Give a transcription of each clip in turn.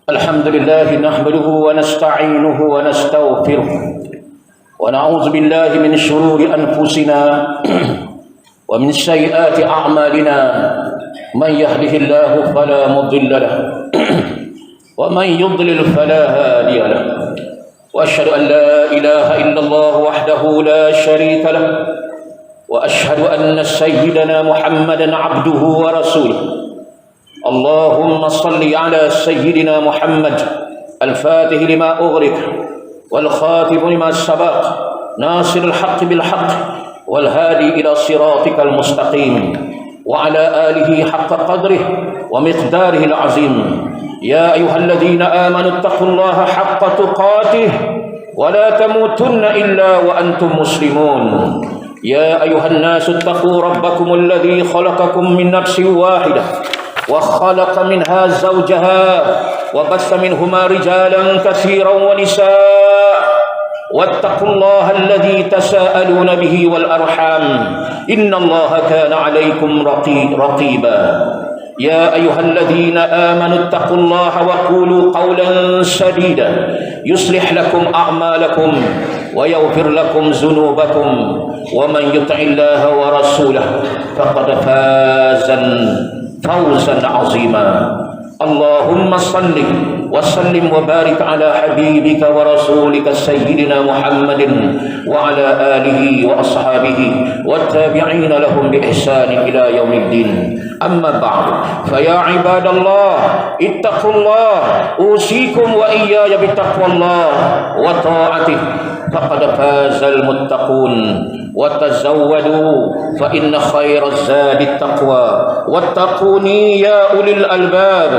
الحمد لله نحمده ونستعينه ونستغفره ونعوذ بالله من شرور أنفسنا ومن سيئات أعمالنا. من يهده الله فلا مضل له ومن يضلل فلا هادي له، وأشهد أن لا إله إلا الله وحده لا شريك له، وأشهد أن سيدنا محمدا عبده ورسوله. اللهم صل على سيدنا محمد الفاتح لما أغلق والخاتم لما سبق ناصر الحق بالحق والهادي إلى صراطك المستقيم، وعلى آله حق قدره ومقداره العظيم. يا أيها الذين آمنوا اتقوا الله حق تقاته ولا تموتن إلا وأنتم مسلمون. يا أيها الناس اتقوا ربكم الذي خلقكم من نفس واحدة وخلق منها زوجها وبث منهما رجالا كثيرا ونساء، واتقوا الله الذي تساءلون به والأرحام إن الله كان عليكم رقيبا. يا أيها الذين آمنوا اتقوا الله وقولوا قولا سديدا يصلح لكم أعمالكم ويغفر لكم ذنوبكم، ومن يطع الله ورسوله فقد فاز فوزا عظيما. اللهم صل وسلم وبارك على حبيبك ورسولك سيدنا محمد وعلى آله وأصحابه والتابعين لهم بإحسان إلى يوم الدين. أما بعد، فيا عباد الله اتقوا الله، أوصيكم وإياي بتقوى الله وطاعته، فقد فاز المتقون. وتزودوا فإن خير الزاد التقوى واتقوني يا أولي الألباب.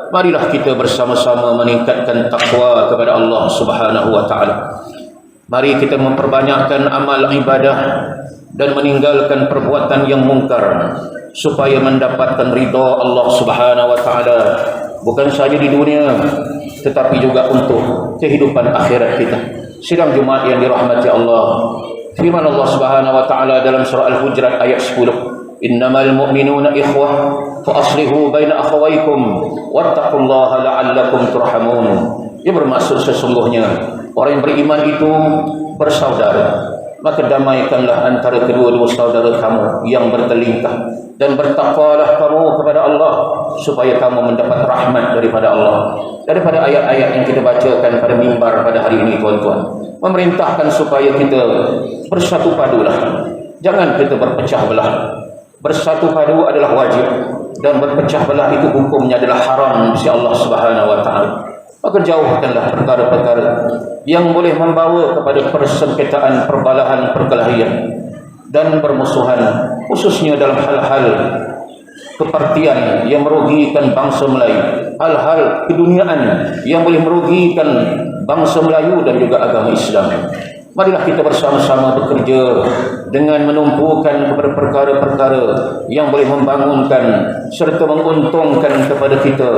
Marilah kita bersama-sama meningkatkan takwa kepada Allah Subhanahu wa taala. Mari kita memperbanyakkan amal ibadah dan meninggalkan perbuatan yang mungkar supaya mendapatkan ridha Allah Subhanahu wa taala, bukan saja di dunia tetapi juga untuk kehidupan akhirat kita. Sidang Jumat yang dirahmati Allah, firman Allah Subhanahu wa taala dalam surah Al-Hujurat ayat 10, innamal mu'minuna ikhwah fa aslihu baina akhawaykum wattaqullaha la'allakum turhamun. Ia bermaksud sesungguhnya orang yang beriman itu bersaudara, maka damaikanlah antara kedua-dua saudara kamu yang bertelingkah, dan bertakwalah kamu kepada Allah supaya kamu mendapat rahmat daripada Allah. Daripada ayat-ayat yang kita bacakan pada mimbar pada hari ini, tuan-tuan, memerintahkan supaya kita bersatu padulah, jangan kita berpecah belah. Bersatu padu adalah wajib, dan berpecah belah itu hukumnya adalah haram di sisi Allah Subhanahu wa taala. Maka jauhkanlah perkara-perkara yang boleh membawa kepada persengketaan, perbalahan, perkelahian dan permusuhan, khususnya dalam hal-hal kepartian yang merugikan bangsa Melayu, hal-hal keduniaan yang boleh merugikan bangsa Melayu dan juga agama Islam. Marilah kita bersama-sama bekerja dengan menumpukan kepada perkara-perkara yang boleh membangunkan serta menguntungkan kepada kita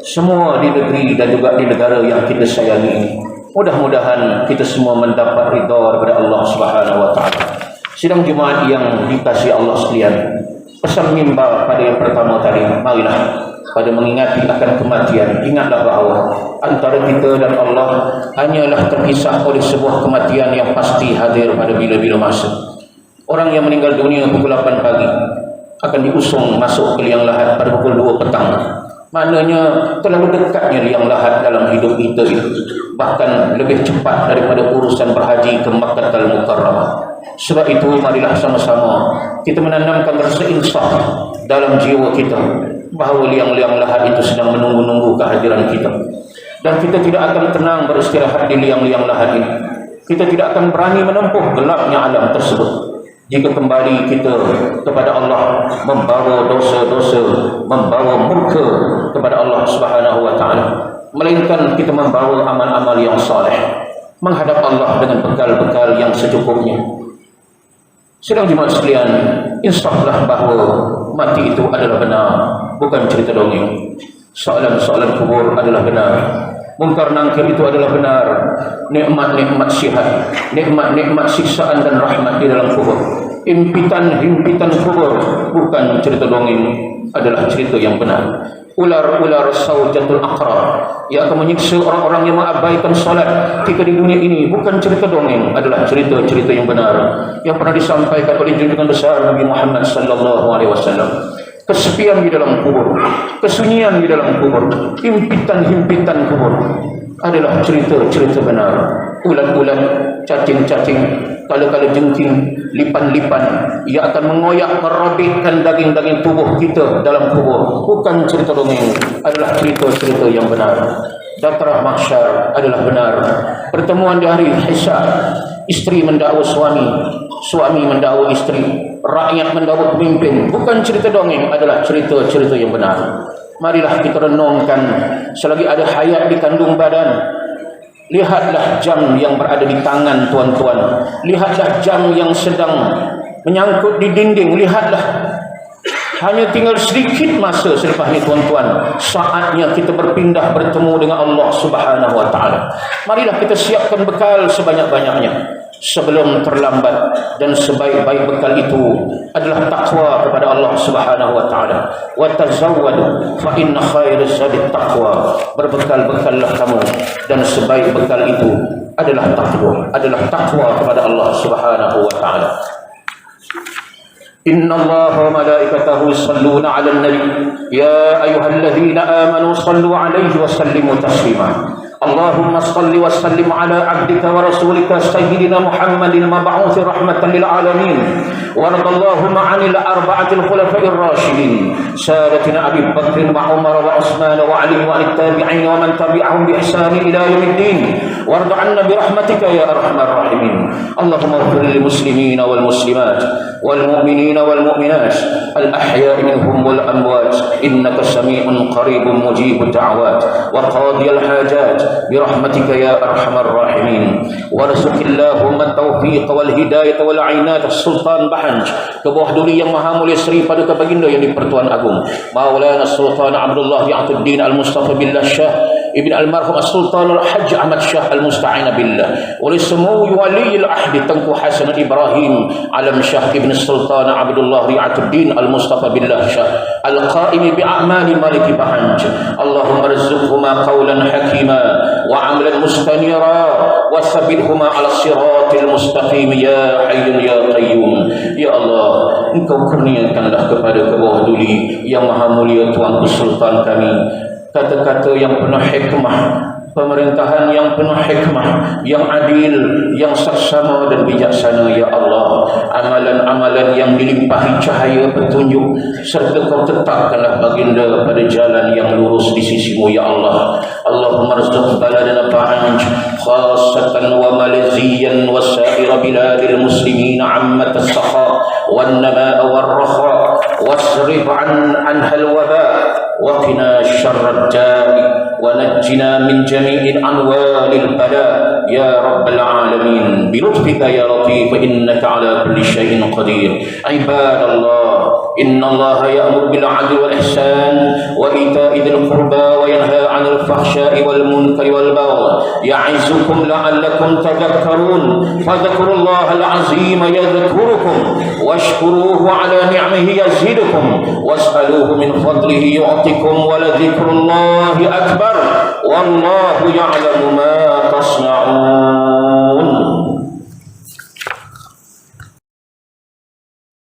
semua di negeri dan juga di negara yang kita sayangi ini. Mudah-mudahan kita semua mendapat ridha daripada Allah Subhanahu wa taala. Sidang Jumaat yang dikasihi Allah sekalian, pesan mimbar pada yang pertama tadi, marilah pada mengingati akan kematian, ingatlah bahawa antara kita dan Allah hanyalah terpisah oleh sebuah kematian yang pasti hadir pada bila-bila masa. Orang yang meninggal dunia pukul 8 pagi akan diusung masuk ke liang lahat pada pukul 2 petang. Maknanya terlalu dekatnya liang lahat dalam hidup kita itu, bahkan lebih cepat daripada urusan berhaji ke Makkahul Mukarramah. Sebab itu marilah sama-sama kita menanamkan rasa insaf dalam jiwa kita bahawa liang-liang lahat itu sedang menunggu-nunggu kehadiran kita, dan kita tidak akan tenang beristirahat di liang-liang lahat ini. Kita tidak akan berani menempuh gelapnya alam tersebut jika kembali kita kepada Allah membawa dosa-dosa, membawa murka kepada Allah Subhanahu wa taala, melainkan kita membawa amal-amal yang saleh menghadap Allah dengan bekal-bekal yang secukupnya. Sedang Jumaat sekalian, insaflah bahawa mati itu adalah benar, bukan cerita dongeng. Soalan-soalan kubur adalah benar, mungkar nangkir itu adalah benar, nikmat-nikmat sihat, nikmat-nikmat siksaan dan rahmat di dalam kubur, impitan-impitan kubur bukan cerita dongeng, adalah cerita yang benar. ular-ular saujatul aqrab yang akan menyiksa orang-orang yang mengabaikan solat ketika di dunia ini. Bukan cerita dongeng, adalah cerita-cerita yang benar yang pernah disampaikan oleh junjungan besar Nabi Muhammad sallallahu alaihi wasallam. Kesepian di dalam kubur, kesunyian di dalam kubur, himpitan-himpitan kubur adalah cerita-cerita benar. Ulat-ulat, cacing-cacing, kala-kala jengking, lipan-lipan yang akan mengoyak, merobekkan daging-daging tubuh kita dalam kubur. Bukan cerita dongeng, adalah cerita-cerita yang benar. Datrah mahsyar adalah benar. Pertemuan di hari hisab, isteri mendakwa suami, suami mendakwa isteri, rakyat mendakwa pemimpin. Bukan cerita dongeng, adalah cerita-cerita yang benar. Marilah kita renungkan selagi ada hayat di kandung badan. Lihatlah jam yang berada di tangan tuan-tuan. Lihatlah jam yang sedang menyangkut di dinding. Lihatlah, hanya tinggal sedikit masa selepas ini tuan-tuan, saatnya kita berpindah bertemu dengan Allah Subhanahu wa taala. Marilah kita siapkan bekal sebanyak-banyaknya sebelum terlambat, dan sebaik-baik bekal itu adalah takwa kepada Allah Subhanahu wa taala. Wa tazawwadu fa inna khairaz zadi taqwa. Berbekal-bekallah kamu, dan sebaik bekal itu adalah takwa kepada Allah Subhanahu wa taala. Inna Allaha wa malaikatahu yusalluna 'alan nabi ya ayyuhalladzina amanu sallu 'alaihi wa sallimu taslima. Allahumma salli wa sallim ala abdika wa rasulika sayyidina Muhammadin mab'uuthi rahmatan lil alamin. Waradallahumma 'anil arba'atil khulafa'ir rasyidin sadatina Abi Bakr wa Umar wa Utsman wa Ali wa at-tabi'in wa man tabi'ahum bi ihsan ila yaumiddin. Warda 'anna bi rahmatika ya arhamar rahimin. Allahumma ighfir lil muslimina wal muslimat wal mu'minina wal mu'minat al ahya'i minhum wal amwat innaka sami'un qaribun mujibud da'awat wa qadiyal hajat برحمتك يا أرحم الراحمين. ورزق اللهم التوفيق والهداية والعناية السلطان Bahanj, ke bawah duli yang maha mulia Seri Paduka Baginda yang di-Pertuan Agung Maulana Sultan Abdullah Ya'tuddin Al-Mustafa Billah Shah Ibn Almarhum Sultan Al-Hajj Ahmad Shah Al-Musta'ina Billah, oleh semua wali al-ahdi Tengku Hasan Ibrahim Alam Shah Ibn Sultan Abdullah Ya'tuddin Al-Mustafa Billah Shah Al-Qaimi bi'a'mali Maliki Bahanj. Allahumma rizzuhuma qawlan hakima wa amalan mustanira wa sabithuma ala siratil mustaqim ya hayyun ya qayyum. Ya Allah, Engkau kurniakanlah kepada bawah duli yang maha mulia Tuanku Sultan kami kata-kata yang penuh hikmah, pemerintahan yang penuh hikmah, yang adil, yang saksama dan bijaksana. Ya Allah, amalan-amalan yang dilimpahi cahaya petunjuk, serta Kau tetapkanlah baginda pada jalan yang lurus di sisimu. Ya Allah, Allahumma rizq baladana Bahanj khassatan wa Malaysian wa sa'ir biladil muslimin ammat as-sakha wan namaa war rakha wasrif anha al-waba wa qina syarrad da'i wa najjina min jami'il anwalil bala ya rabbal alamin bi lutfika ya latif innaka ala kulli syai'in qadir. Ibadallah, inna Allah ya'muru bil 'adli wal ihsan wa ita'i dzil qurba wa yanha 'anil fahsya'i wal munkari wal baghi ya'izukum la'allakum tadhakkarun. Fadhkurullahal 'azima yadhkurukum washkuruhu 'ala ni'amihi yazidukum was'aluhu min fadlihi yu'tikum wa la dzikrullahi akbar wallahu ya'lamu ma tasna'un.